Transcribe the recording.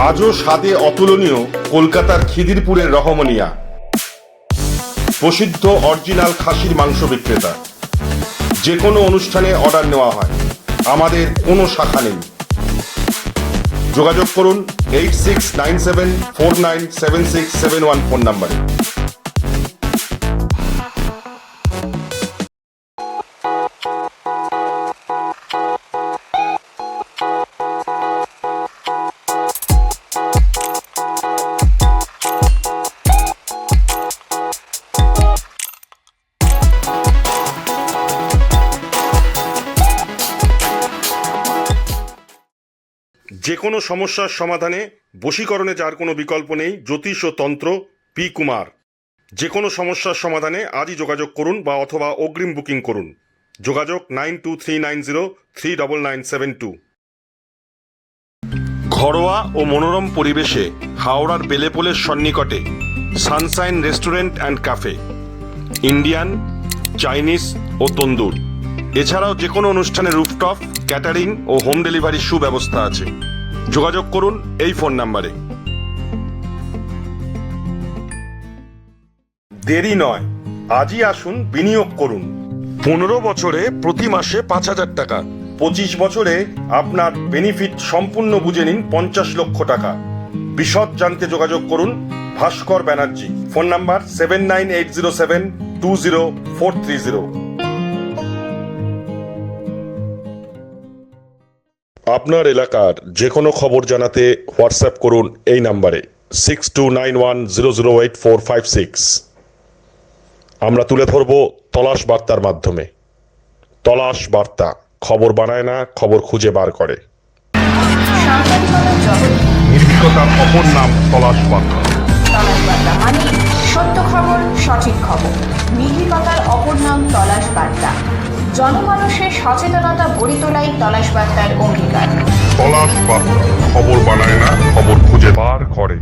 আজও স্বাদে অতুলনীয় কলকাতার খিদিরপুরের রহমনিয়া, প্রসিদ্ধ অরিজিনাল খাসির মাংস বিক্রেতা। যে কোনো অনুষ্ঠানে অর্ডার নেওয়া হয়, আমাদের কোনো শাখা নেই। যোগাযোগ করুন 8697497671 ফোন নম্বরে। যে কোনো সমস্যার সমাধানে বশীকরণে যার কোনো বিকল্প নেই, জ্যোতিষ ও তন্ত্র পি কুমার। যে কোনো সমস্যার সমাধানে আজই যোগাযোগ করুন বা অথবা অগ্রিম বুকিং করুন। যোগাযোগ 9239039972। ঘরোয়া ও মনোরম পরিবেশে হাওড়ার বেলেপোলের সন্নিকটে sunshine restaurant and cafe, Indian, Chinese ও তন্দুর। এছাড়াও যে কোনো অনুষ্ঠানে রুফটপ, ক্যাটারিং ও হোম ডেলিভারির সুব্যবস্থা আছে। যোগাযোগ করুন এই ফোন নম্বরে। দেরি নয়, আজই আসুন, বিনিয়োগ করুন। 15 বছরে প্রতি মাসে 5,000 টাকা, 25 বছরে আপনার বেনিফিট সম্পূর্ণ বুঝে নিন 50 লক্ষ টাকা। বিশদ জানতে যোগাযোগ করুন ভাস্কর ব্যানার্জি। Phone number 7980720430। আপনার এলাকার যে কোনো খবর জানাতে হোয়াটসঅ্যাপ করুন এই নাম্বারে 6291008456। আমরা তুলে ধরব তলাশ বার্তার মাধ্যমে। তলাশ বার্তা, খবর বানায় না, খবর খুঁজে বার করে। নির্ভীকতার অপর নাম তলাশ বার্তা। তলাশ বার্তা মানে সত্য খবর, সঠিক খবর। নির্ভীকতার অপর নাম তলাশ বার্তা। জনমানুষের সচেতনতা গড়ে তোলাই তলাশ বার্তার অঙ্গীকার। তলাশ বার্তা, খবর বানায় না, খবর খুঁজে বার করে।